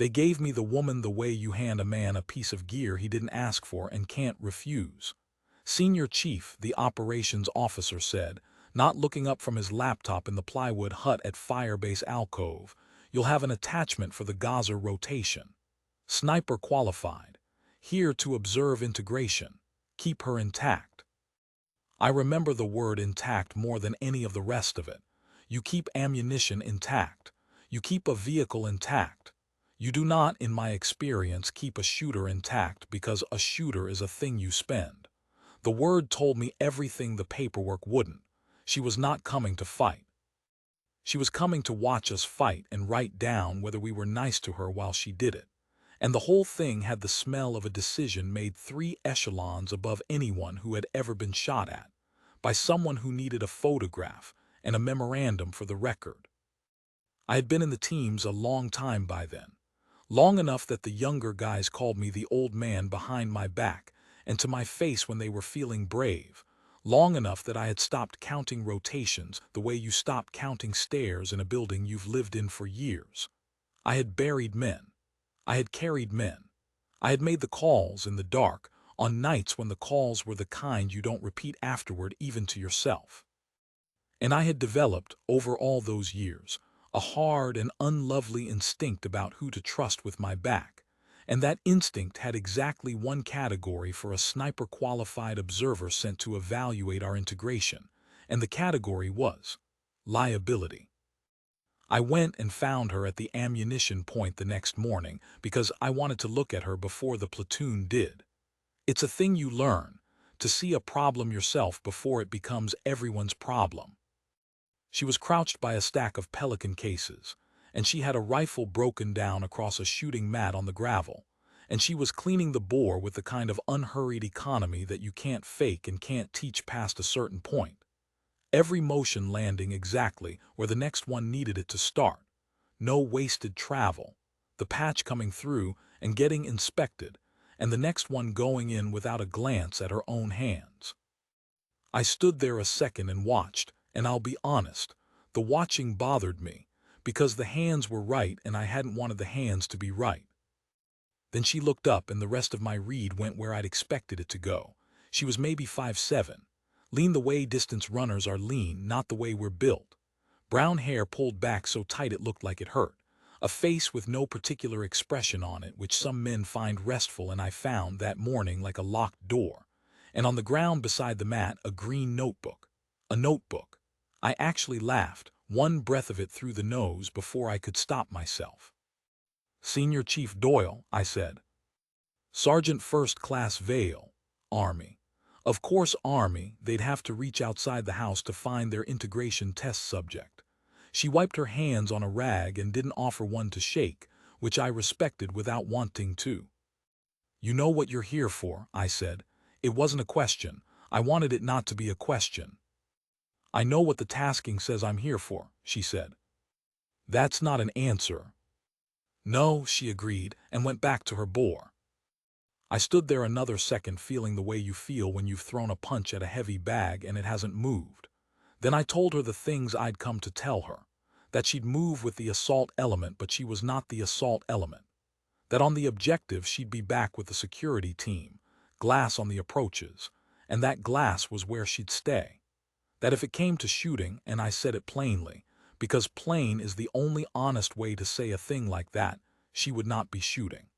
They gave me the woman the way you hand a man a piece of gear he didn't ask for and can't refuse. Senior Chief, the operations officer said, not looking up from his laptop in the plywood hut at Firebase Alcove, you'll have an attachment for the Gaza rotation. Sniper qualified. Here to observe integration. Keep her intact. I remember the word intact more than any of the rest of it. You keep ammunition intact. You keep a vehicle intact. You do not, in my experience, keep a shooter intact because a shooter is a thing you spend. The word told me everything the paperwork wouldn't. She was not coming to fight. She was coming to watch us fight and write down whether we were nice to her while she did it. And the whole thing had the smell of a decision made 3 echelons above anyone who had ever been shot at, by someone who needed a photograph and a memorandum for the record. I had been in the teams a long time by then, long enough that the younger guys called me the old man behind my back and to my face when they were feeling brave, long enough that I had stopped counting rotations the way you stop counting stairs in a building you've lived in for years. I had buried men. I had carried men. I had made the calls in the dark on nights when the calls were the kind you don't repeat afterward even to yourself. And I had developed, over all those years, a hard and unlovely instinct about who to trust with my back, and that instinct had exactly one category for a sniper-qualified observer sent to evaluate our integration, and the category was liability. I went and found her at the ammunition point the next morning because I wanted to look at her before the platoon did. It's a thing you learn, to see a problem yourself before it becomes everyone's problem. She was crouched by a stack of Pelican cases, and she had a rifle broken down across a shooting mat on the gravel, and she was cleaning the bore with the kind of unhurried economy that you can't fake and can't teach past a certain point. Every motion landing exactly where the next one needed it to start. No wasted travel. The patch coming through and getting inspected, and the next one going in without a glance at her own hands. I stood there a second and watched, and I'll be honest, the watching bothered me, because the hands were right and I hadn't wanted the hands to be right. Then she looked up and the rest of my read went where I'd expected it to go. She was maybe 5'7". Lean the way distance runners are lean, not the way we're built. Brown hair pulled back so tight it looked like it hurt. A face with no particular expression on it, which some men find restful, and I found that morning like a locked door. And on the ground beside the mat, a green notebook. A notebook. I actually laughed, one breath of it through the nose before I could stop myself. Senior Chief Doyle, I said. Sergeant First Class Vale, Army. Of course Army, they'd have to reach outside the house to find their integration test subject. She wiped her hands on a rag and didn't offer one to shake, which I respected without wanting to. You know what you're here for, I said. It wasn't a question. I wanted it not to be a question. I know what the tasking says I'm here for, she said. That's not an answer. No, she agreed, and went back to her bore. I stood there another second feeling the way you feel when you've thrown a punch at a heavy bag and it hasn't moved. Then I told her the things I'd come to tell her. That she'd move with the assault element, but she was not the assault element. That on the objective she'd be back with the security team, glass on the approaches, and that glass was where she'd stay. That if it came to shooting, and I said it plainly, because plain is the only honest way to say a thing like that, she would not be shooting.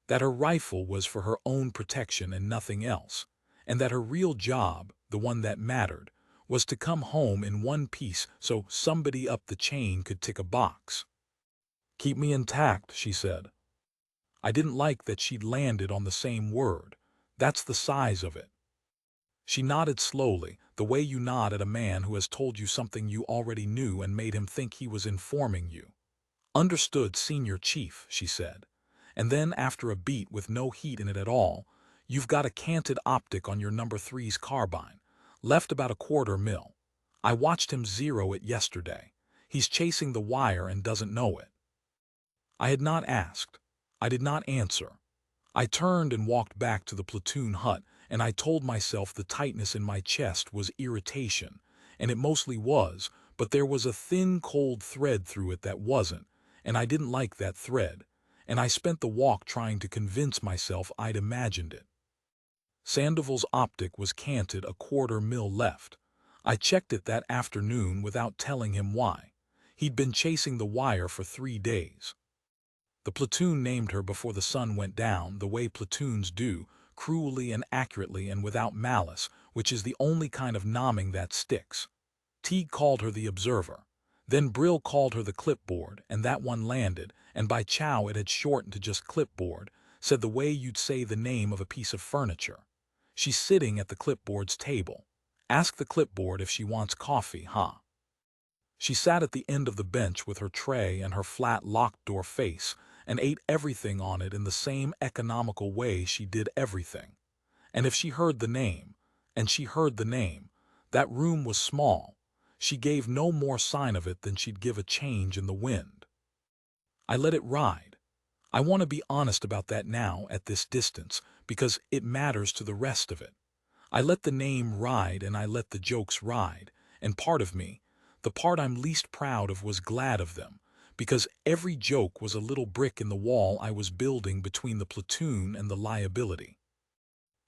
That her rifle was for her own protection and nothing else, and that her real job, the one that mattered, was to come home in one piece so somebody up the chain could tick a box. Keep me intact, she said. I didn't like that she'd landed on the same word. That's the size of it. She nodded slowly, the way you nod at a man who has told you something you already knew and made him think he was informing you. Understood, Senior Chief, she said. And then, after a beat with no heat in it at all, you've got a canted optic on your number 3's carbine, left about 1/4 mil. I watched him zero it yesterday. He's chasing the wire and doesn't know it. I had not asked. I did not answer. I turned and walked back to the platoon hut, and I told myself the tightness in my chest was irritation, and it mostly was, but there was a thin, cold thread through it that wasn't, and I didn't like that thread. and I spent the walk trying to convince myself I'd imagined it. Sandoval's optic was canted a quarter mil left. I checked it that afternoon without telling him why. He'd been chasing the wire for 3 days. The platoon named her before the sun went down, the way platoons do, cruelly and accurately and without malice, which is the only kind of nomming that sticks. Teague called her the Observer. Then Brill called her the Clipboard, and that one landed, and by Chow it had shortened to just Clipboard, said the way you'd say the name of a piece of furniture. She's sitting at the Clipboard's table. Ask the Clipboard if she wants coffee, huh? She sat at the end of the bench with her tray and her flat locked-door face, and ate everything on it in the same economical way she did everything. And if she heard the name, and she heard the name, that room was small. She gave no more sign of it than she'd give a change in the wind. I let it ride. I want to be honest about that now at this distance, because it matters to the rest of it. I let the name ride and I let the jokes ride, and part of me, the part I'm least proud of, was glad of them, because every joke was a little brick in the wall I was building between the platoon and the liability.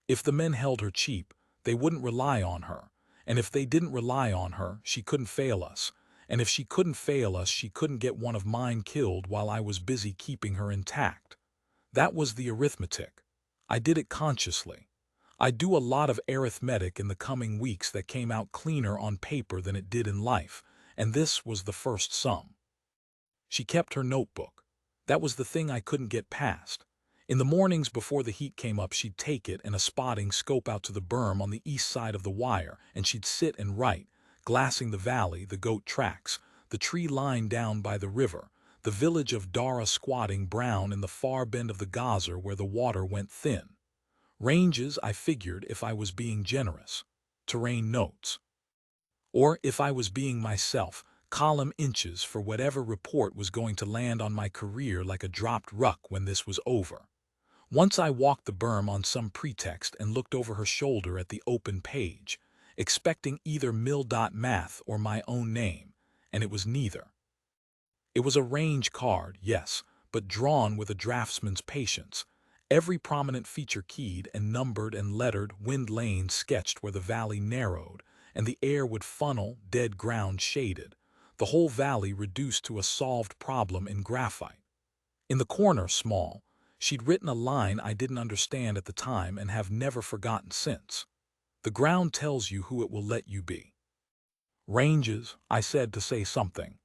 If the men held her cheap, they wouldn't rely on her, and if they didn't rely on her, she couldn't fail us, and if she couldn't fail us, she couldn't get one of mine killed while I was busy keeping her intact. That was the arithmetic. I did it consciously. I'd do a lot of arithmetic in the coming weeks that came out cleaner on paper than it did in life, and this was the first sum. She kept her notebook. That was the thing I couldn't get past. In the mornings before the heat came up, she'd take it and a spotting scope out to the berm on the east side of the wire, and she'd sit and write, glassing the valley, the goat tracks, the tree line down by the river, the village of Dara squatting brown in the far bend of the geyser where the water went thin. Ranges, I figured, if I was being generous. Terrain notes. Or, if I was being myself, column inches for whatever report was going to land on my career like a dropped ruck when this was over. Once I walked the berm on some pretext and looked over her shoulder at the open page, expecting either mil.math or my own name, and it was neither. It was a range card, yes, but drawn with a draftsman's patience. Every prominent feature keyed and numbered and lettered, wind lanes sketched where the valley narrowed, and the air would funnel, dead ground shaded, the whole valley reduced to a solved problem in graphite. In the corner, small, she'd written a line I didn't understand at the time and have never forgotten since. The ground tells you who it will let you be. Ranges, I said to say something.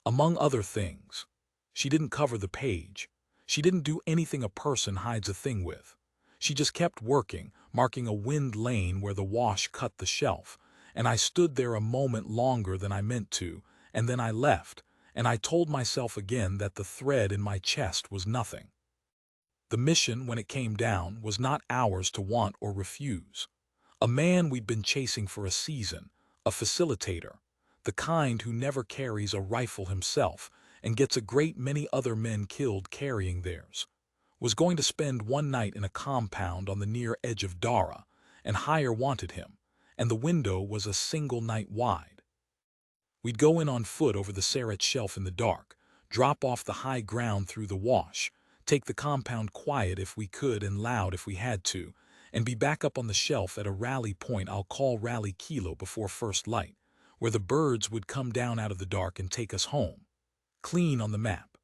Among other things. She didn't cover the page. She didn't do anything a person hides a thing with. She just kept working, marking a wind lane where the wash cut the shelf, and I stood there a moment longer than I meant to, and then I left, and I told myself again that the thread in my chest was nothing. The mission, when it came down, was not ours to want or refuse. A man we'd been chasing for a season, a facilitator, the kind who never carries a rifle himself and gets a great many other men killed carrying theirs, was going to spend one night in a compound on the near edge of Dara, and hire wanted him, and the window was a single night wide. We'd go in on foot over the Serret shelf in the dark, drop off the high ground through the wash, take the compound quiet if we could and loud if we had to, and be back up on the shelf at a rally point I'll call Rally Kilo before first light, where the birds would come down out of the dark and take us home. Clean on the map.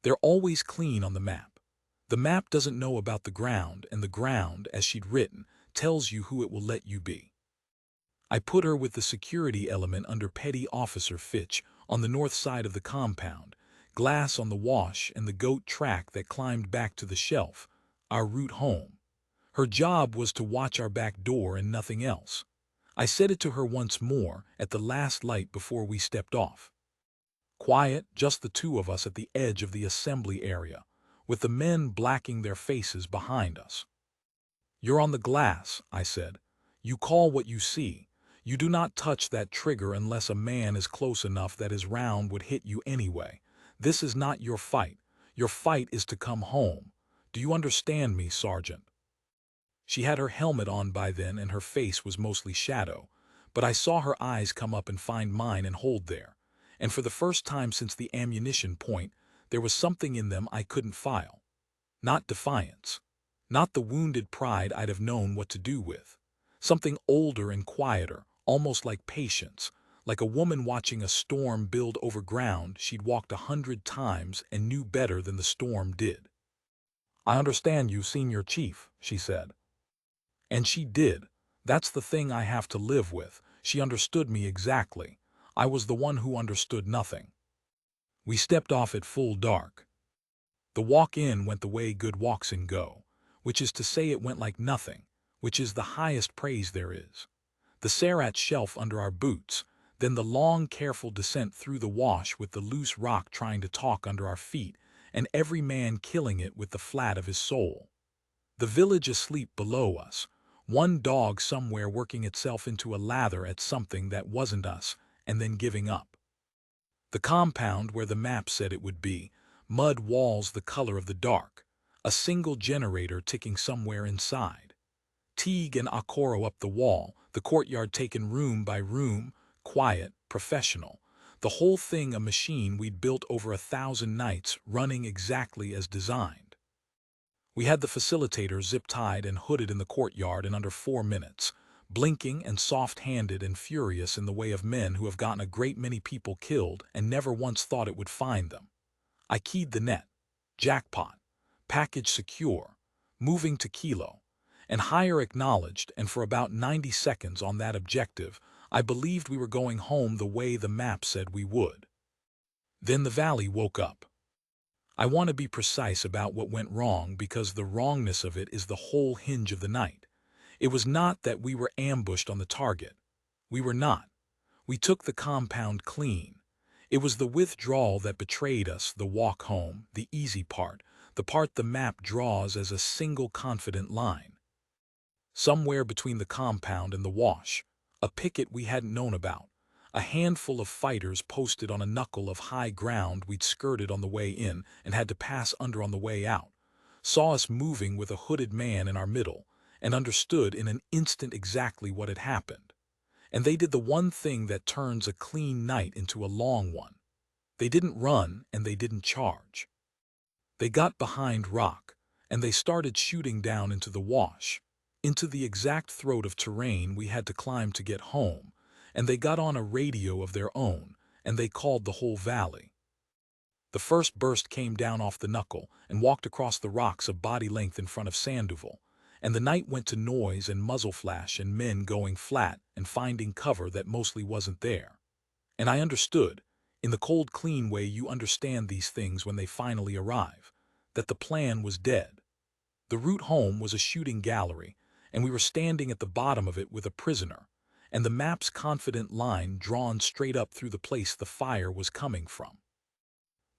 They're always clean on the map. The map doesn't know about the ground, and the ground, as she'd written, tells you who it will let you be. I put her with the security element under Petty Officer Fitch on the north side of the compound, glass on the wash and the goat track that climbed back to the shelf, our route home. Her job was to watch our back door and nothing else. I said it to her once more at the last light before we stepped off. Quiet, just the two of us at the edge of the assembly area, with the men blacking their faces behind us. You're on the glass, I said. You call what you see. You do not touch that trigger unless a man is close enough that his round would hit you anyway. This is not your fight. Your fight is to come home. Do you understand me, Sergeant? She had her helmet on by then and her face was mostly shadow, but I saw her eyes come up and find mine and hold there. And for the first time since the ammunition point, There was something in them I couldn't file. Not defiance. Not the wounded pride I'd have known what to do with. Something older and quieter, almost like patience, like a woman watching a storm build over ground she'd walked 100 times and knew better than the storm did. "I understand you, Senior Chief," she said. And she did. That's the thing I have to live with. She understood me exactly. I was the one who understood nothing. We stepped off at full dark. The walk-in went the way good walks-in go, which is to say it went like nothing, which is the highest praise there is. The Sarat shelf under our boots, then the long, careful descent through the wash with the loose rock trying to talk under our feet, and every man killing it with the flat of his soul. The village asleep below us, one dog somewhere working itself into a lather at something that wasn't us, and then giving up. The compound where the map said it would be, mud walls the color of the dark, a single generator ticking somewhere inside. Teague and Akoro up the wall, the courtyard taken room by room, quiet, professional. The whole thing a machine we'd built over 1,000 nights, running exactly as designed. We had the facilitator zip-tied and hooded in the courtyard in under 4 minutes, blinking and soft-handed and furious in the way of men who have gotten a great many people killed and never once thought it would find them. I keyed the net. Jackpot. Package secure. Moving to Kilo. And higher acknowledged, and for about 90 seconds on that objective, I believed we were going home the way the map said we would. Then the valley woke up. I want to be precise about what went wrong because the wrongness of it is the whole hinge of the night. It was not that we were ambushed on the target. We were not. We took the compound clean. It was the withdrawal that betrayed us, the walk home, the easy part, the part the map draws as a single confident line. Somewhere between the compound and the wash, a picket we hadn't known about, a handful of fighters posted on a knuckle of high ground we'd skirted on the way in and had to pass under on the way out, saw us moving with a hooded man in our middle, and understood in an instant exactly what had happened. And they did the one thing that turns a clean night into a long one. They didn't run and they didn't charge. They got behind rock, and they started shooting down into the wash, into the exact throat of terrain we had to climb to get home, and they got on a radio of their own, and they called the whole valley. The first burst came down off the knuckle and walked across the rocks a body length in front of Sandoval, and the night went to noise and muzzle flash and men going flat and finding cover that mostly wasn't there. And I understood, in the cold clean way you understand these things when they finally arrive, that the plan was dead. The route home was a shooting gallery, and we were standing at the bottom of it with a prisoner, and the map's confident line drawn straight up through the place the fire was coming from.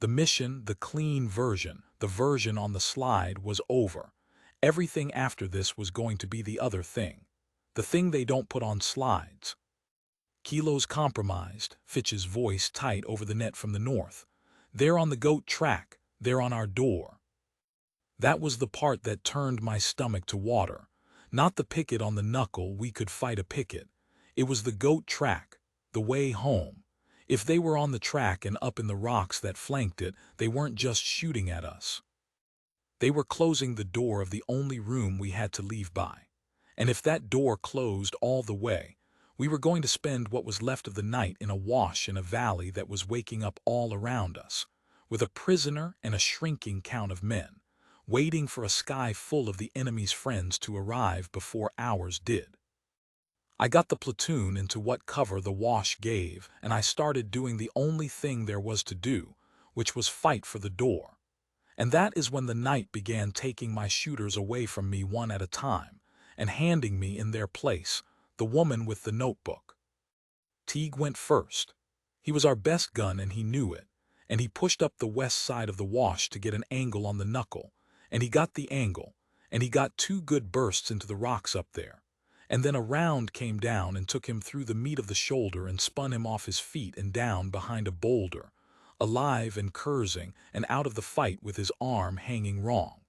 The mission, the clean version, the version on the slide, was over. Everything after this was going to be the other thing, the thing they don't put on slides. Kilo's compromised, Fitch's voice tight over the net from the north. They're on the goat track, they're on our door. That was the part that turned my stomach to water. Not the picket on the knuckle, we could fight a picket. It was the goat track, the way home. If they were on the track and up in the rocks that flanked it, they weren't just shooting at us. They were closing the door of the only room we had to leave by. And if that door closed all the way, we were going to spend what was left of the night in a wash in a valley that was waking up all around us, with a prisoner and a shrinking count of men, waiting for a sky full of the enemy's friends to arrive before ours did. I got the platoon into what cover the wash gave, and I started doing the only thing there was to do, which was fight for the door. And that is when the night began taking my shooters away from me one at a time, and handing me in their place, the woman with the notebook. Teague went first. He was our best gun and he knew it, and he pushed up the west side of the wash to get an angle on the knuckle, and he got the angle, and he got 2 good bursts into the rocks up there. And then a round came down and took him through the meat of the shoulder and spun him off his feet and down behind a boulder, alive and cursing and out of the fight with his arm hanging wrong.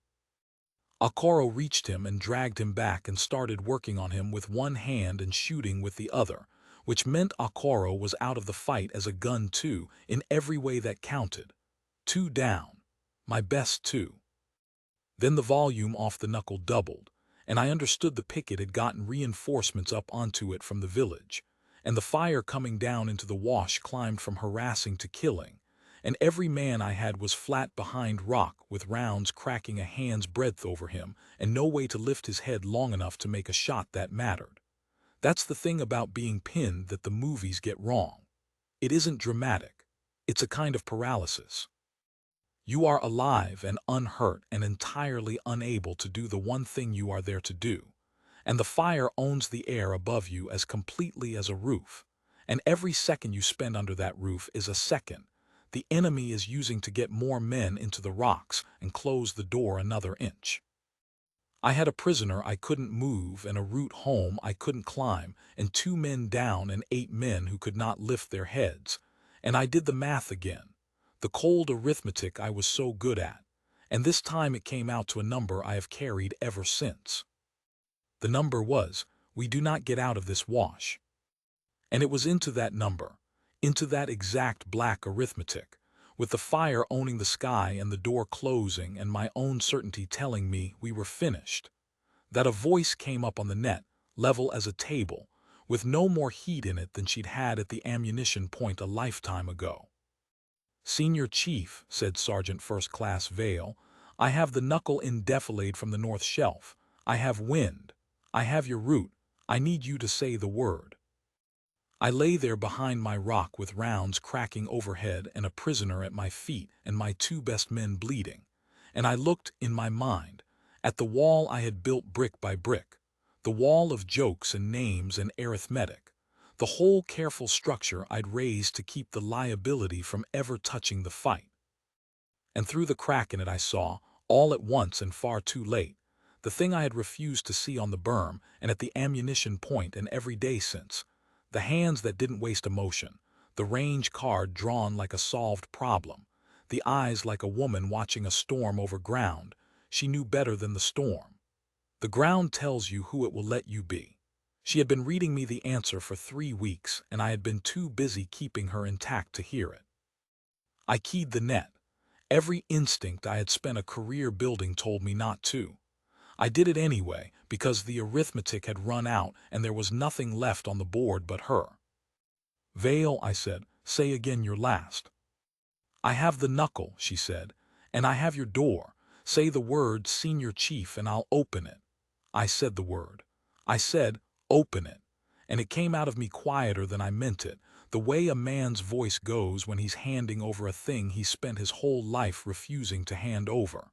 Akoro reached him and dragged him back and started working on him with one hand and shooting with the other, which meant Akoro was out of the fight as a gun too, in every way that counted. 2 down. My best, too. Then the volume off the knuckle doubled, and I understood the picket had gotten reinforcements up onto it from the village, and the fire coming down into the wash climbed from harassing to killing, and every man I had was flat behind rock with rounds cracking a hand's breadth over him and no way to lift his head long enough to make a shot that mattered. That's the thing about being pinned that the movies get wrong. It isn't dramatic. It's a kind of paralysis. You are alive and unhurt and entirely unable to do the one thing you are there to do. And the fire owns the air above you as completely as a roof. And every second you spend under that roof is a second the enemy is using to get more men into the rocks and close the door another inch. I had a prisoner I couldn't move and a route home I couldn't climb and 2 men down and 8 men who could not lift their heads. And I did the math again. The cold arithmetic I was so good at. And this time it came out to a number I have carried ever since. The number was, we do not get out of this wash. And it was into that number, into that exact black arithmetic, with the fire owning the sky and the door closing and my own certainty telling me we were finished, that a voice came up on the net, level as a table, with no more heat in it than she'd had at the ammunition point a lifetime ago. "Senior Chief," said Sergeant First Class Vale, "I have the knuckle in defilade from the North Shelf. I have wind. I have your route. I need you to say the word." I lay there behind my rock with rounds cracking overhead and a prisoner at my feet and my 2 best men bleeding, and I looked, in my mind, at the wall I had built brick by brick, the wall of jokes and names and arithmetic, the whole careful structure I'd raised to keep the liability from ever touching the fight. And through the crack in it I saw, all at once and far too late, the thing I had refused to see on the berm and at the ammunition point and every day since, the hands that didn't waste emotion, the range card drawn like a solved problem, the eyes like a woman watching a storm over ground. She knew better than the storm. The ground tells you who it will let you be. She had been reading me the answer for 3 weeks, and I had been too busy keeping her intact to hear it. I keyed the net. Every instinct I had spent a career building told me not to. I did it anyway, because the arithmetic had run out and there was nothing left on the board but her. "Vale," I said, "say again your last." "I have the knuckle," she said, "and I have your door. Say the word, Senior Chief, and I'll open it." I said the word. I said, "Open it." And it came out of me quieter than I meant it, the way a man's voice goes when he's handing over a thing he spent his whole life refusing to hand over.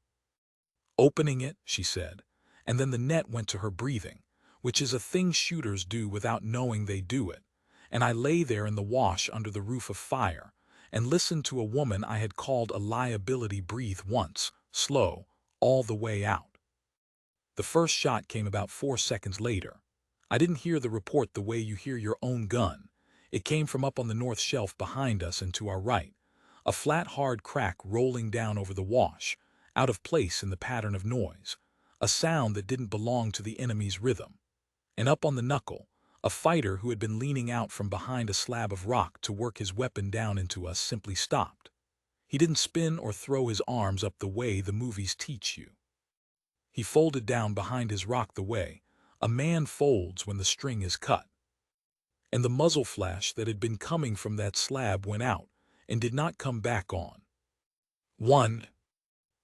"Opening it," she said, and then the net went to her breathing, which is a thing shooters do without knowing they do it, and I lay there in the wash under the roof of fire, and listened to a woman I had called a liability breathe once, slow, all the way out. The first shot came about 4 seconds later. I didn't hear the report the way you hear your own gun. It came from up on the north shelf behind us and to our right, a flat hard crack rolling down over the wash, out of place in the pattern of noise, a sound that didn't belong to the enemy's rhythm. And up on the knuckle, a fighter who had been leaning out from behind a slab of rock to work his weapon down into us simply stopped. He didn't spin or throw his arms up the way the movies teach you. He folded down behind his rock the way a man folds when the string is cut. And the muzzle flash that had been coming from that slab went out and did not come back on. One.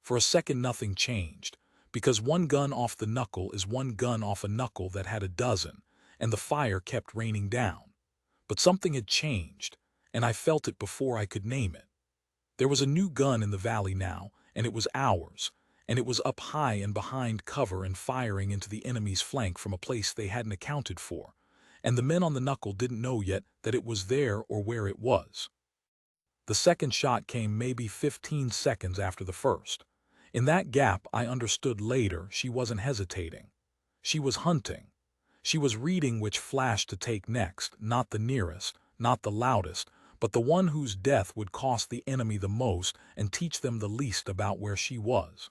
For a second nothing changed, because one gun off the knuckle is one gun off a knuckle that had a dozen, and the fire kept raining down. But something had changed, and I felt it before I could name it. There was a new gun in the valley now, and it was ours, and it was up high and behind cover and firing into the enemy's flank from a place they hadn't accounted for, and the men on the knuckle didn't know yet that it was there or where it was. The second shot came maybe 15 seconds after the first. In that gap, I understood later, she wasn't hesitating. She was hunting. She was reading which flash to take next, not the nearest, not the loudest, but the one whose death would cost the enemy the most and teach them the least about where she was.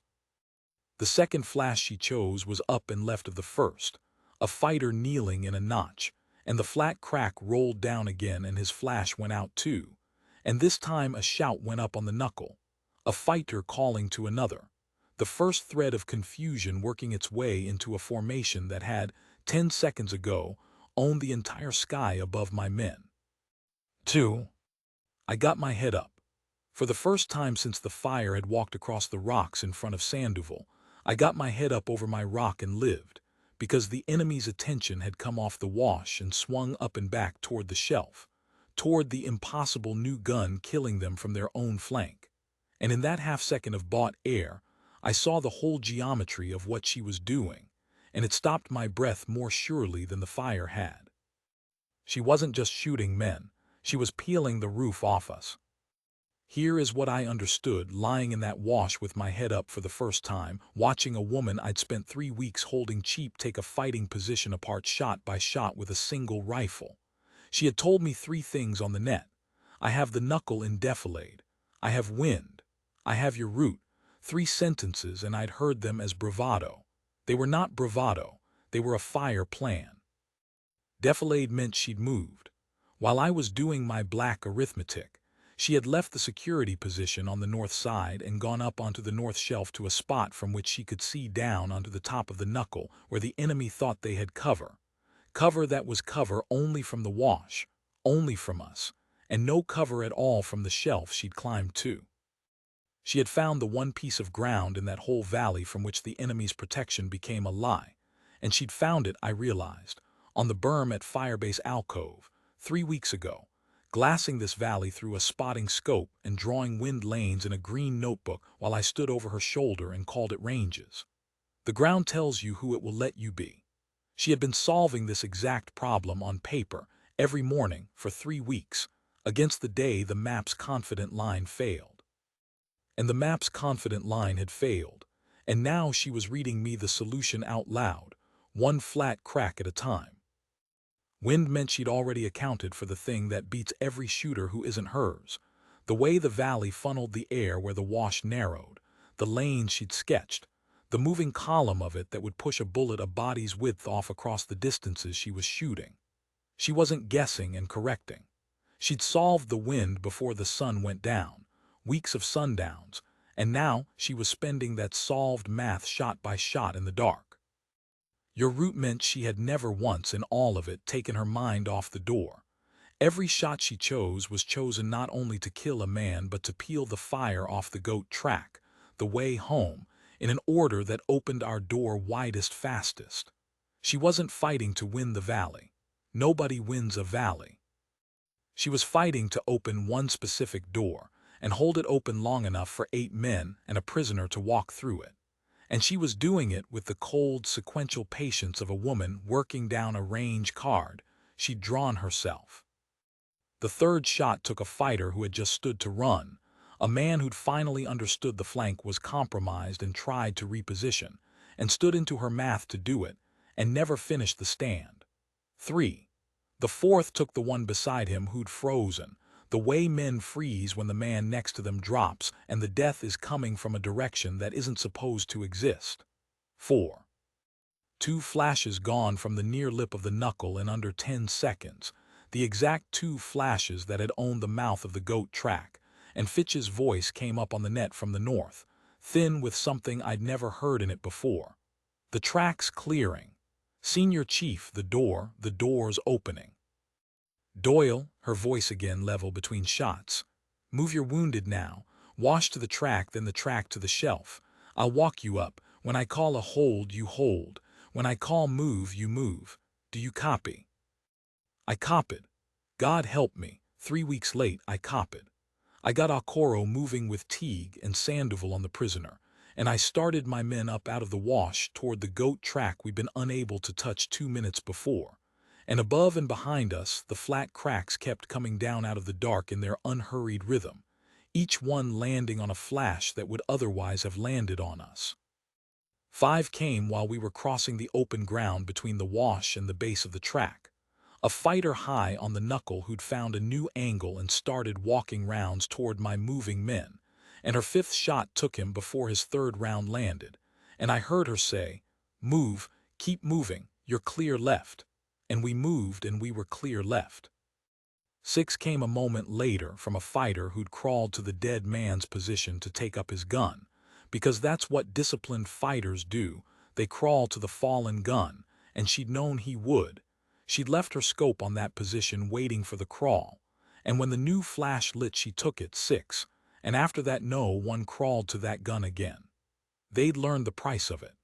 The second flash she chose was up and left of the first, a fighter kneeling in a notch, and the flat crack rolled down again and his flash went out too, and this time a shout went up on the knuckle. a fighter calling to another, the first thread of confusion working its way into a formation that had, 10 seconds ago, owned the entire sky above my men. 2. I got my head up. For the first time since the fire had walked across the rocks in front of Sandoval, I got my head up over my rock and lived, because the enemy's attention had come off the wash and swung up and back toward the shelf, toward the impossible new gun killing them from their own flank. And in that half-second of bought air, I saw the whole geometry of what she was doing, and it stopped my breath more surely than the fire had. She wasn't just shooting men, she was peeling the roof off us. Here is what I understood lying in that wash with my head up for the first time, watching a woman I'd spent 3 weeks holding cheap take a fighting position apart shot by shot with a single rifle. She had told me 3 things on the net. I have the knuckle in defilade. I have wind. I have your root. 3 sentences, and I'd heard them as bravado. They were not bravado. They were a fire plan. Defilade meant she'd moved. While I was doing my black arithmetic, she had left the security position on the north side and gone up onto the north shelf to a spot from which she could see down onto the top of the knuckle where the enemy thought they had cover. Cover that was cover only from the wash, only from us, and no cover at all from the shelf she'd climbed to. She had found the one piece of ground in that whole valley from which the enemy's protection became a lie, and she'd found it, I realized, on the berm at Firebase Alcove, 3 weeks ago, glassing this valley through a spotting scope and drawing wind lanes in a green notebook while I stood over her shoulder and called it ranges. The ground tells you who it will let you be. She had been solving this exact problem on paper every morning for 3 weeks, against the day the map's confident line failed. And the map's confident line had failed, and now she was reading me the solution out loud, one flat crack at a time. Wind meant she'd already accounted for the thing that beats every shooter who isn't hers, the way the valley funneled the air where the wash narrowed, the lanes she'd sketched, the moving column of it that would push a bullet a body's width off across the distances she was shooting. She wasn't guessing and correcting. She'd solved the wind before the sun went down, weeks of sundowns, and now she was spending that solved math shot by shot in the dark. Your route meant she had never once in all of it taken her mind off the door. Every shot she chose was chosen not only to kill a man but to peel the fire off the goat track, the way home, in an order that opened our door widest fastest. She wasn't fighting to win the valley. Nobody wins a valley. She was fighting to open one specific door and hold it open long enough for 8 men and a prisoner to walk through it. And she was doing it with the cold, sequential patience of a woman working down a range card she'd drawn herself. The 3rd shot took a fighter who had just stood to run, a man who'd finally understood the flank was compromised and tried to reposition, and stood into her math to do it, and never finished the stand. 3. The 4th took the one beside him who'd frozen, the way men freeze when the man next to them drops and the death is coming from a direction that isn't supposed to exist. 4. 2 flashes gone from the near lip of the knuckle in under 10 seconds, the exact 2 flashes that had owned the mouth of the goat track, and Fitch's voice came up on the net from the north, thin with something I'd never heard in it before. The track's clearing. Senior Chief, the door's opening. Doyle, her voice again level between shots. Move your wounded now. Wash to the track, then the track to the shelf. I'll walk you up. When I call a hold, you hold. When I call move, you move. Do you copy? I copied. God help me. 3 weeks late, I copied. I got Okoro moving with Teague and Sandoval on the prisoner, and I started my men up out of the wash toward the goat track we'd been unable to touch 2 minutes before. And above and behind us, the flat cracks kept coming down out of the dark in their unhurried rhythm, each one landing on a flash that would otherwise have landed on us. 5 came while we were crossing the open ground between the wash and the base of the track, a fighter high on the knuckle who'd found a new angle and started walking rounds toward my moving men, and her 5th shot took him before his 3rd round landed, and I heard her say, "Move, keep moving, you're clear left." And we moved and we were clear left. 6 came a moment later from a fighter who'd crawled to the dead man's position to take up his gun, because that's what disciplined fighters do. They crawl to the fallen gun, and she'd known he would. She'd left her scope on that position waiting for the crawl, and when the new flash lit she took it. 6, and after that no one crawled to that gun again. They'd learned the price of it.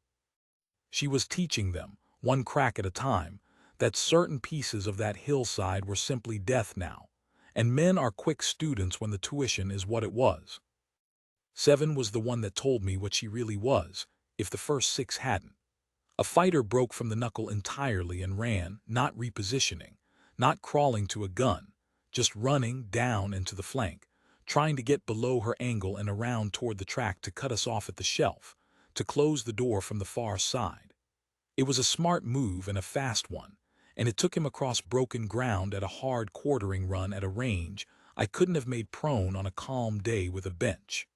She was teaching them, one crack at a time, that certain pieces of that hillside were simply death now, and men are quick students when the tuition is what it was. 7 was the one that told me what she really was, if the first 6 hadn't. A fighter broke from the knuckle entirely and ran, not repositioning, not crawling to a gun, just running down into the flank, trying to get below her angle and around toward the track to cut us off at the shelf, to close the door from the far side. It was a smart move and a fast one, and it took him across broken ground at a hard quartering run at a range I couldn't have made prone on a calm day with a bench.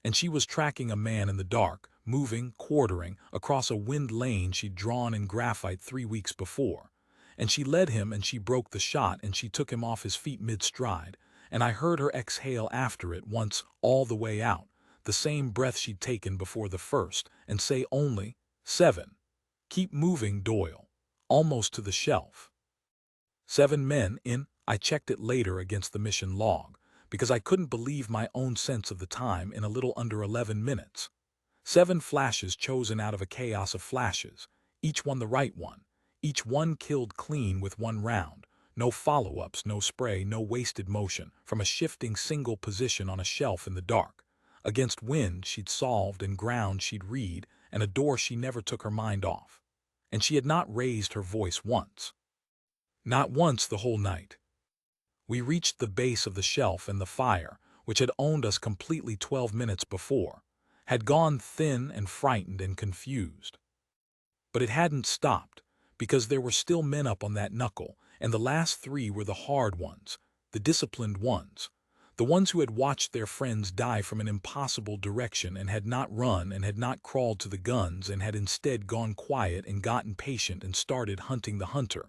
And she was tracking a man in the dark, moving, quartering, across a wind lane she'd drawn in graphite 3 weeks before. And she led him and she broke the shot and she took him off his feet mid-stride, and I heard her exhale after it once, all the way out, the same breath she'd taken before the first, and say only, 7. Keep moving, Doyle. Almost to the shelf. 7 men in. I checked it later against the mission log, because I couldn't believe my own sense of the time in a little under 11 minutes. 7 flashes chosen out of a chaos of flashes, each one the right one, each one killed clean with 1 round, no follow-ups, no spray, no wasted motion, from a shifting single position on a shelf in the dark. Against wind she'd solved and ground she'd read, and a door she never took her mind off. And she had not raised her voice once. Not once the whole night. We reached the base of the shelf, and the fire, which had owned us completely 12 minutes before, had gone thin and frightened and confused. But it hadn't stopped, because there were still men up on that knuckle, and the last 3 were the hard ones, the disciplined ones, the ones who had watched their friends die from an impossible direction and had not run and had not crawled to the guns and had instead gone quiet and gotten patient and started hunting the hunter,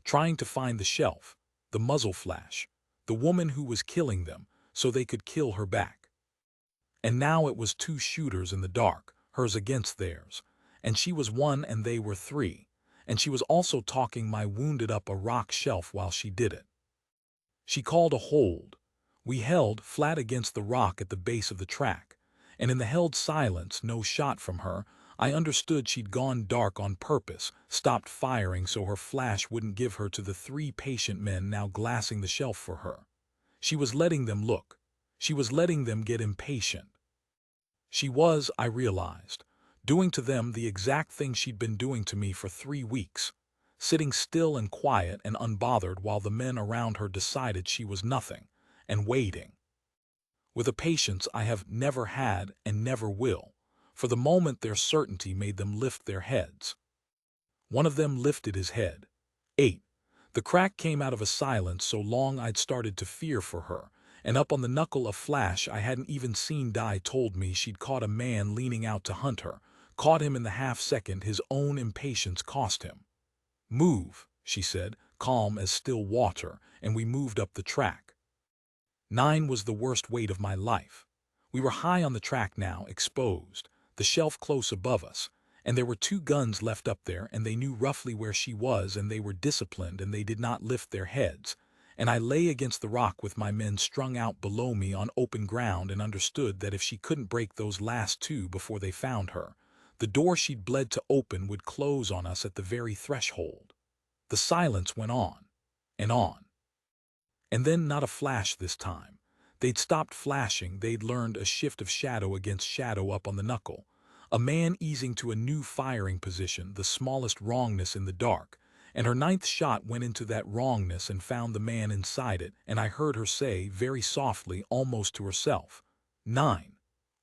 trying to find the shelf, the muzzle flash, the woman who was killing them so they could kill her back. And now it was 2 shooters in the dark, hers against theirs, and she was 1 and they were 3, and she was also talking my wounded up a rock shelf while she did it. She called a hold. We held flat against the rock at the base of the track, and in the held silence, no shot from her, I understood she'd gone dark on purpose, stopped firing so her flash wouldn't give her to the 3 patient men now glassing the shelf for her. She was letting them look. She was letting them get impatient. She was, I realized, doing to them the exact thing she'd been doing to me for 3 weeks, sitting still and quiet and unbothered while the men around her decided she was nothing, and waiting. With a patience I have never had and never will. For the moment their certainty made them lift their heads. One of them lifted his head. 8. The crack came out of a silence so long I'd started to fear for her, and up on the knuckle a flash I hadn't even seen die told me she'd caught a man leaning out to hunt her, caught him in the half-second his own impatience cost him. Move, she said, calm as still water, and we moved up the track. 9 was the worst weight of my life. We were high on the track now, exposed, the shelf close above us, and there were 2 guns left up there, and they knew roughly where she was, and they were disciplined, and they did not lift their heads, and I lay against the rock with my men strung out below me on open ground and understood that if she couldn't break those last 2 before they found her, the door she'd bled to open would close on us at the very threshold. The silence went on, and on. And then not a flash this time. They'd stopped flashing, they'd learned a shift of shadow against shadow up on the knuckle. A man easing to a new firing position, the smallest wrongness in the dark, and her 9th shot went into that wrongness and found the man inside it, and I heard her say, very softly, almost to herself, 9.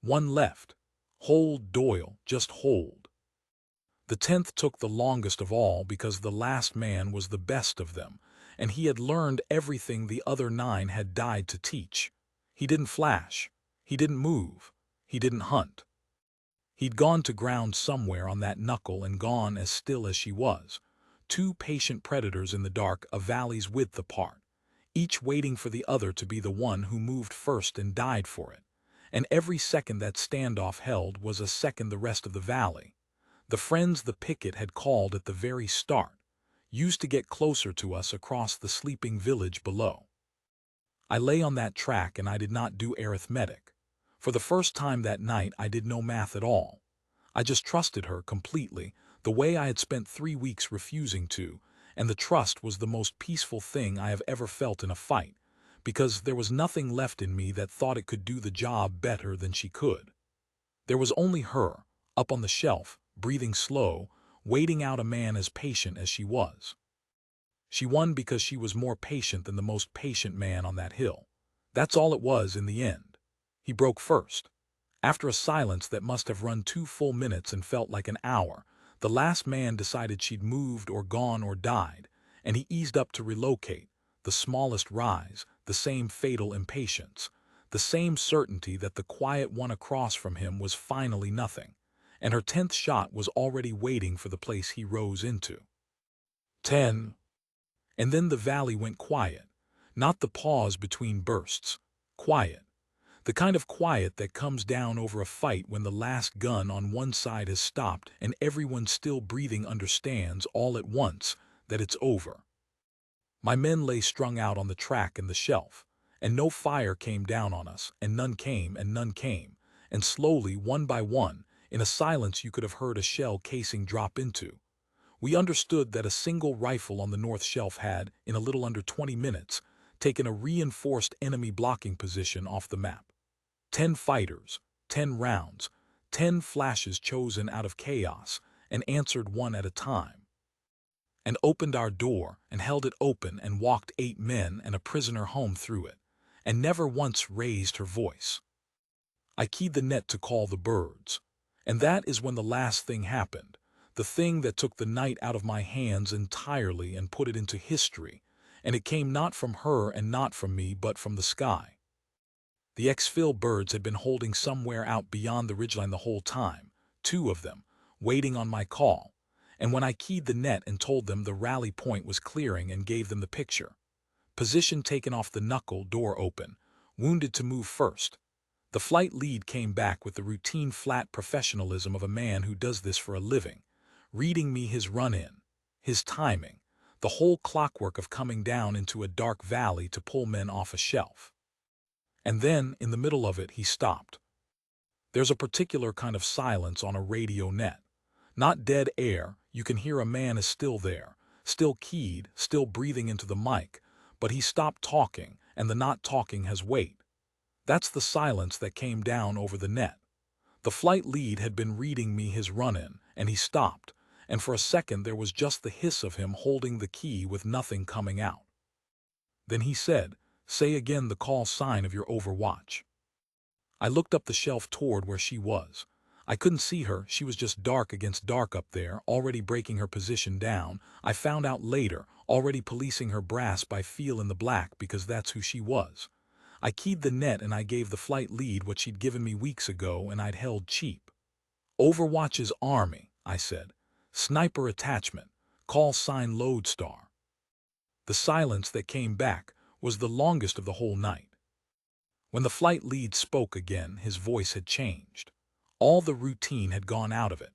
1 left. Hold, Doyle, just hold. The 10th took the longest of all because the last man was the best of them, and he had learned everything the other 9 had died to teach. He didn't flash. He didn't move. He didn't hunt. He'd gone to ground somewhere on that knuckle and gone as still as she was. 2 patient predators in the dark, a valley's width apart. each waiting for the other to be the one who moved first and died for it. And every second that standoff held was a second the rest of the valley, the friends the picket had called at the very start, used to get closer to us across the sleeping village below. I lay on that track and I did not do arithmetic. For the first time that night I did no math at all. I just trusted her completely, the way I had spent 3 weeks refusing to, and the trust was the most peaceful thing I have ever felt in a fight, because there was nothing left in me that thought it could do the job better than she could. There was only her, up on the shelf, breathing slow, waiting out a man as patient as she was. She won because she was more patient than the most patient man on that hill. That's all it was in the end. He broke first. After a silence that must have run 2 full minutes and felt like an hour, the last man decided she'd moved or gone or died, and he eased up to relocate, the smallest rise, the same fatal impatience, the same certainty that the quiet one across from him was finally nothing, and her 10th shot was already waiting for the place he rose into. 10. And then the valley went quiet, not the pause between bursts, quiet. The kind of quiet that comes down over a fight when the last gun on one side has stopped and everyone still breathing understands all at once that it's over. My men lay strung out on the track and the shelf, and no fire came down on us, and none came, and slowly, one by one, in a silence you could have heard a shell casing drop into, we understood that a single rifle on the north shelf had, in a little under 20 minutes, taken a reinforced enemy blocking position off the map. 10 fighters, 10 rounds, 10 flashes chosen out of chaos and answered one at a time. And opened our door and held it open and walked 8 men and a prisoner home through it, and never once raised her voice. I keyed the net to call the birds, and that is when the last thing happened, the thing that took the night out of my hands entirely and put it into history, and it came not from her and not from me but from the sky. The exfil birds had been holding somewhere out beyond the ridgeline the whole time, 2 of them, waiting on my call, and when I keyed the net and told them the rally point was clearing and gave them the picture. Position taken off the knuckle, door open, wounded to move first. The flight lead came back with the routine flat professionalism of a man who does this for a living, reading me his run-in, his timing, the whole clockwork of coming down into a dark valley to pull men off a shelf. And then, in the middle of it, he stopped. There's a particular kind of silence on a radio net. Not dead air, you can hear a man is still there, still keyed, still breathing into the mic, but he stopped talking, and the not talking has weight. That's the silence that came down over the net. The flight lead had been reading me his run-in, and he stopped, and for a second there was just the hiss of him holding the key with nothing coming out. Then he said, "Say again the call sign of your overwatch." I looked up the shelf toward where she was. I couldn't see her, she was just dark against dark up there, already breaking her position down. I found out later, already policing her brass by feel in the black because that's who she was. I keyed the net and I gave the flight lead what she'd given me weeks ago and I'd held cheap. "Overwatch's Army," I said. "Sniper attachment, call sign Lodestar." The silence that came back was the longest of the whole night. When the flight lead spoke again, his voice had changed. All the routine had gone out of it.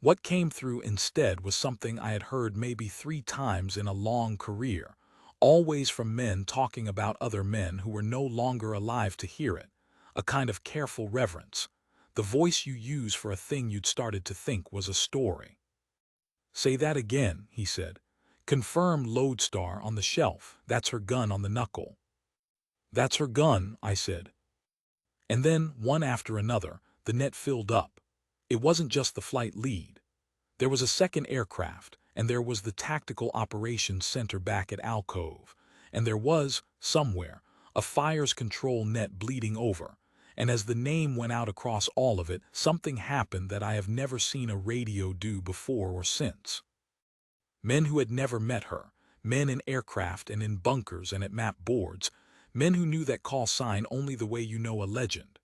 What came through instead was something I had heard maybe 3 times in a long career, always from men talking about other men who were no longer alive to hear it, a kind of careful reverence, the voice you use for a thing you'd started to think was a story. "Say that again," he said. "Confirm Lodestar on the shelf, that's her gun on the knuckle." "That's her gun," I said. And then, one after another, the net filled up. It wasn't just the flight lead. There was a second aircraft, and there was the Tactical Operations Center back at Alcove, and there was, somewhere, a fires control net bleeding over, and as the name went out across all of it, something happened that I have never seen a radio do before or since. Men who had never met her, men in aircraft and in bunkers and at map boards, men who knew that call sign only the way you know a legend,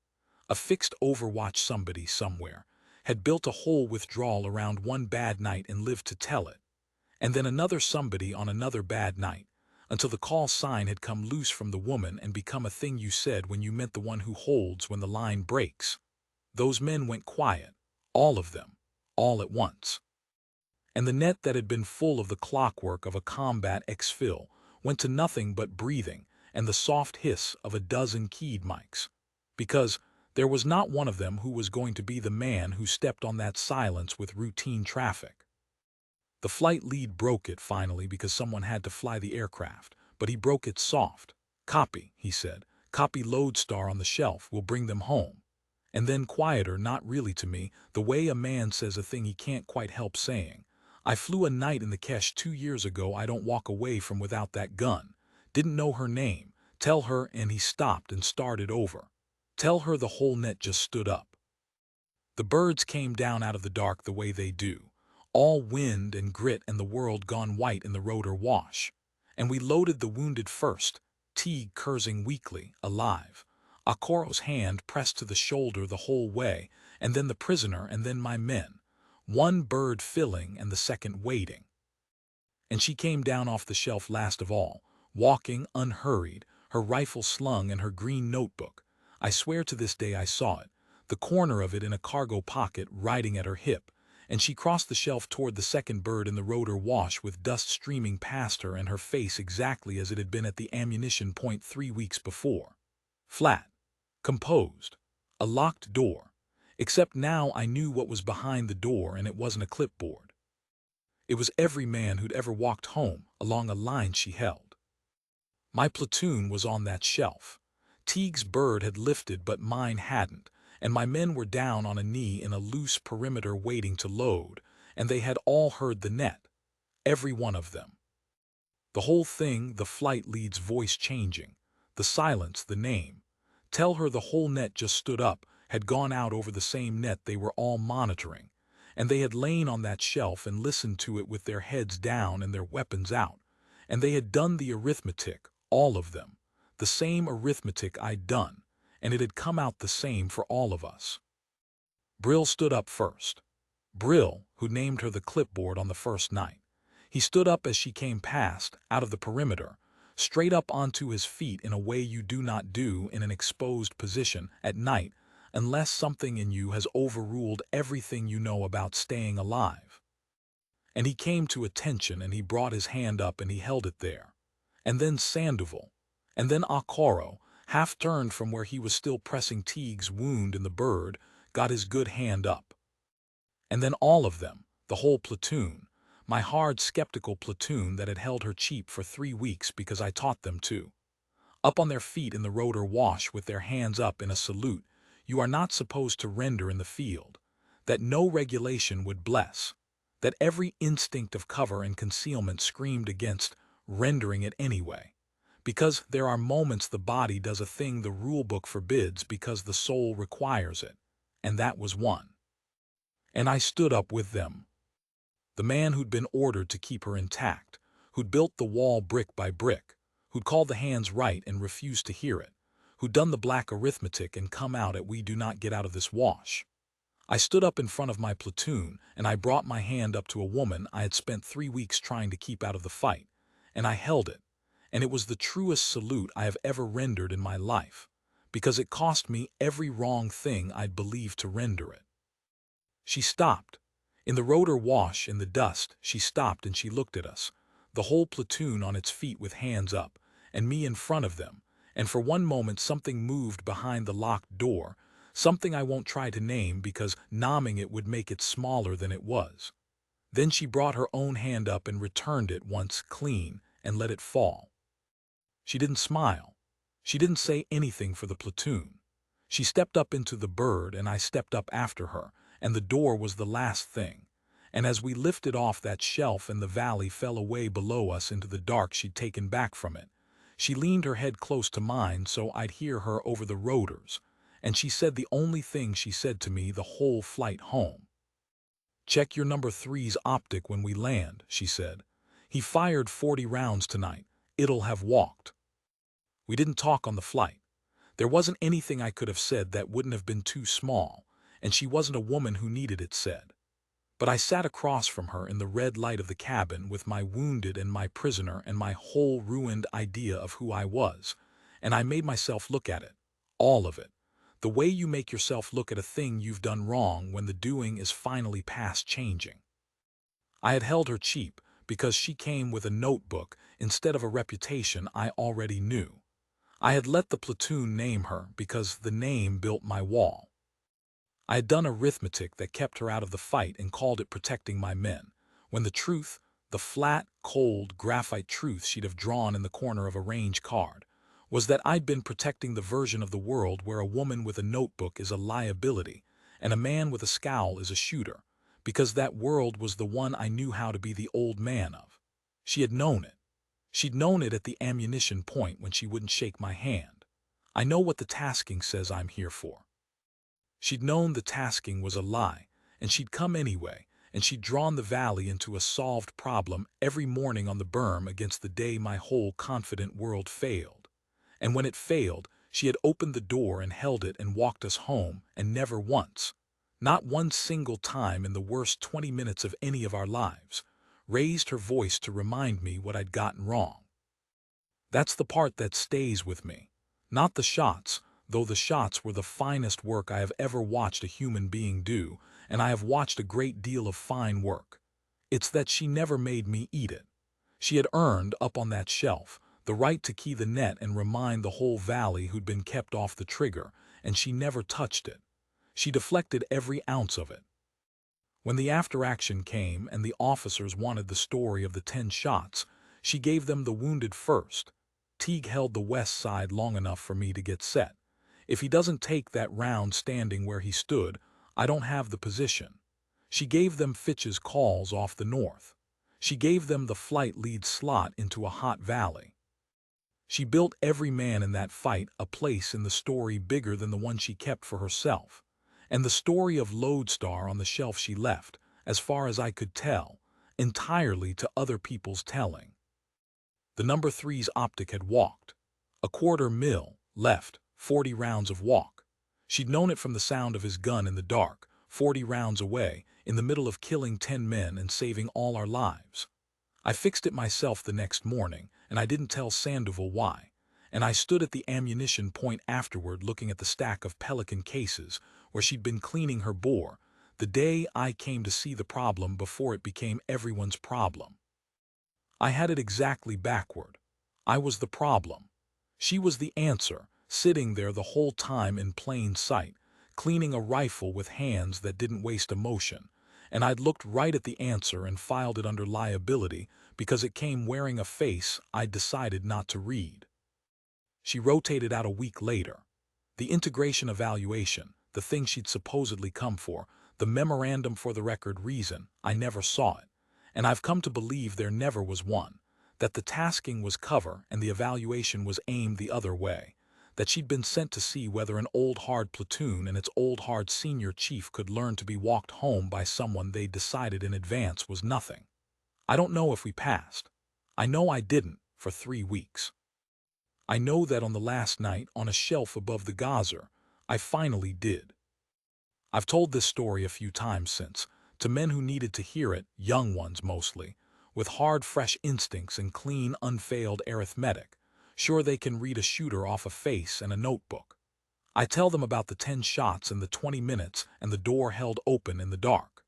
a fixed overwatch somebody somewhere, had built a whole withdrawal around one bad night and lived to tell it. And then another somebody on another bad night, until the call sign had come loose from the woman and become a thing you said when you meant the one who holds when the line breaks. Those men went quiet, all of them, all at once. And the net that had been full of the clockwork of a combat exfil went to nothing but breathing and the soft hiss of a dozen keyed mics. Because there was not one of them who was going to be the man who stepped on that silence with routine traffic. The flight lead broke it finally because someone had to fly the aircraft, but he broke it soft. "Copy," he said. "Copy lodestar on the shelf. We'll bring them home." And then quieter, not really to me, the way a man says a thing he can't quite help saying. "I flew a night in the Kesh 2 years ago I don't walk away from without that gun. Didn't know her name. Tell her," and he stopped and started over. "Tell her the whole net just stood up." The birds came down out of the dark the way they do. All wind and grit and the world gone white in the rotor wash. And we loaded the wounded first, Teague cursing weakly, alive. Akoro's hand pressed to the shoulder the whole way, and then the prisoner and then my men. One bird filling and the second waiting. And she came down off the shelf last of all, walking unhurried, her rifle slung and her green notebook. I swear to this day I saw it, the corner of it in a cargo pocket riding at her hip, and she crossed the shelf toward the second bird in the rotor wash with dust streaming past her and her face exactly as it had been at the ammunition point 3 weeks before. Flat. Composed. A locked door. Except now I knew what was behind the door and it wasn't a clipboard. It was every man who'd ever walked home along a line she held. My platoon was on that shelf. Teague's bird had lifted but mine hadn't, and my men were down on a knee in a loose perimeter waiting to load, and they had all heard the net. Every one of them. The whole thing, the flight lead's voice changing, the silence, the name. Tell her the whole net just stood up, had gone out over the same net they were all monitoring, and they had lain on that shelf and listened to it with their heads down and their weapons out, and they had done the arithmetic, all of them, the same arithmetic I'd done, and it had come out the same for all of us. Brill stood up first. Brill, who named her the clipboard on the first night. He stood up as she came past, out of the perimeter, straight up onto his feet in a way you do not do in an exposed position at night unless something in you has overruled everything you know about staying alive. And he came to attention and he brought his hand up and he held it there. And then Sandoval. And then Akoro, half turned from where he was still pressing Teague's wound in the bird, got his good hand up. And then all of them, the whole platoon, my hard, skeptical platoon that had held her cheap for 3 weeks because I taught them to. Up on their feet in the rotor wash with their hands up in a salute, you are not supposed to render in the field, that no regulation would bless, that every instinct of cover and concealment screamed against rendering it anyway. Because there are moments the body does a thing the rulebook forbids because the soul requires it, and that was one. And I stood up with them. The man who'd been ordered to keep her intact, who'd built the wall brick by brick, who'd called the hands right and refused to hear it, who'd done the black arithmetic and come out at "we do not get out of this wash." I stood up in front of my platoon and I brought my hand up to a woman I had spent 3 weeks trying to keep out of the fight, and I held it. And it was the truest salute I have ever rendered in my life, because it cost me every wrong thing I'd believed to render it. She stopped. In the rotor wash, in the dust, she stopped and she looked at us, the whole platoon on its feet with hands up, and me in front of them, and for one moment something moved behind the locked door, something I won't try to name because naming it would make it smaller than it was. Then she brought her own hand up and returned it once clean and let it fall. She didn't smile. She didn't say anything for the platoon. She stepped up into the bird and I stepped up after her, and the door was the last thing. And as we lifted off that shelf and the valley fell away below us into the dark she'd taken back from it, she leaned her head close to mine so I'd hear her over the rotors, and she said the only thing she said to me the whole flight home. "Check your number 3's optic when we land," she said. "He fired 40 rounds tonight. It'll have walked." We didn't talk on the flight. There wasn't anything I could have said that wouldn't have been too small, and she wasn't a woman who needed it said. But I sat across from her in the red light of the cabin with my wounded and my prisoner and my whole ruined idea of who I was, and I made myself look at it. All of it. The way you make yourself look at a thing you've done wrong when the doing is finally past changing. I had held her cheap because she came with a notebook instead of a reputation I already knew. I had let the platoon name her because the name built my wall. I had done arithmetic that kept her out of the fight and called it protecting my men, when the truth, the flat, cold, graphite truth she'd have drawn in the corner of a range card, was that I'd been protecting the version of the world where a woman with a notebook is a liability and a man with a scowl is a shooter, because that world was the one I knew how to be the old man of. She had known it. She'd known it at the ammunition point when she wouldn't shake my hand. I know what the tasking says I'm here for. She'd known the tasking was a lie, and she'd come anyway, and she'd drawn the valley into a solved problem every morning on the berm against the day my whole confident world failed. And when it failed, she had opened the door and held it and walked us home, and never once, not one single time in the worst 20 minutes of any of our lives, raised her voice to remind me what I'd gotten wrong. That's the part that stays with me. Not the shots, though the shots were the finest work I have ever watched a human being do, and I have watched a great deal of fine work. It's that she never made me eat it. She had earned, up on that shelf, the right to key the net and remind the whole valley who'd been kept off the trigger, and she never touched it. She deflected every ounce of it. When the after-action came and the officers wanted the story of the 10 shots, she gave them the wounded first. Teague held the west side long enough for me to get set. If he doesn't take that round standing where he stood, I don't have the position. She gave them Fitch's calls off the north. She gave them the flight lead slot into a hot valley. She built every man in that fight a place in the story bigger than the one she kept for herself. And the story of Lodestar on the shelf she left, as far as I could tell, entirely to other people's telling. The number 3's optic had walked. A 1/4 mil, left, 40 rounds of walk. She'd known it from the sound of his gun in the dark, 40 rounds away, in the middle of killing 10 men and saving all our lives. I fixed it myself the next morning, and I didn't tell Sandoval why. And I stood at the ammunition point afterward looking at the stack of Pelican cases where she'd been cleaning her bore, the day I came to see the problem before it became everyone's problem. I had it exactly backward. I was the problem. She was the answer, sitting there the whole time in plain sight, cleaning a rifle with hands that didn't waste emotion, and I'd looked right at the answer and filed it under liability because it came wearing a face I'd decided not to read. She rotated out a week later. The integration evaluation, the thing she'd supposedly come for, the memorandum for the record reason, I never saw it. And I've come to believe there never was one, that the tasking was cover and the evaluation was aimed the other way, that she'd been sent to see whether an old hard platoon and its old hard senior chief could learn to be walked home by someone they'd decided in advance was nothing. I don't know if we passed. I know I didn't, for 3 weeks. I know that on the last night, on a shelf above the geyser, I finally did. I've told this story a few times since, to men who needed to hear it, young ones mostly, with hard, fresh instincts and clean, unfailed arithmetic, sure they can read a shooter off a face and a notebook. I tell them about the 10 shots and the 20 minutes and the door held open in the dark.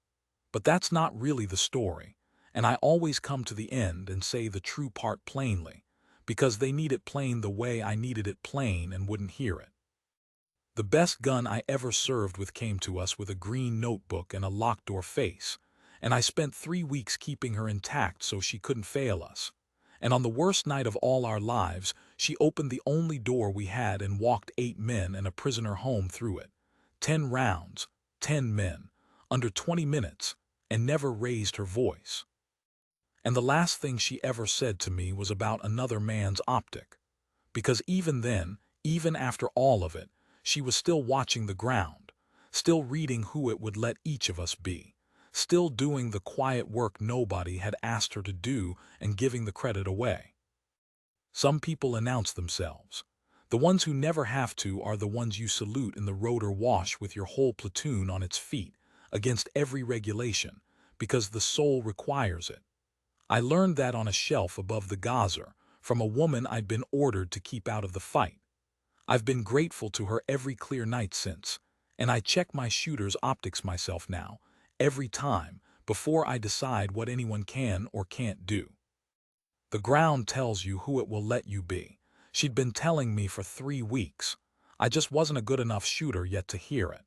But that's not really the story, and I always come to the end and say the true part plainly, because they need it plain the way I needed it plain and wouldn't hear it. The best gun I ever served with came to us with a green notebook and a locked door face, and I spent 3 weeks keeping her intact so she couldn't fail us. And on the worst night of all our lives, she opened the only door we had and walked 8 men and a prisoner home through it. 10 rounds, 10 men, under 20 minutes, and never raised her voice. And the last thing she ever said to me was about another man's optic. Because even then, even after all of it, she was still watching the ground, still reading who it would let each of us be, still doing the quiet work nobody had asked her to do and giving the credit away. Some people announce themselves. The ones who never have to are the ones you salute in the rotor wash with your whole platoon on its feet, against every regulation, because the soul requires it. I learned that on a shelf above the geyser, from a woman I'd been ordered to keep out of the fight. I've been grateful to her every clear night since, and I check my shooter's optics myself now, every time, before I decide what anyone can or can't do. The ground tells you who it will let you be. She'd been telling me for 3 weeks. I just wasn't a good enough shooter yet to hear it.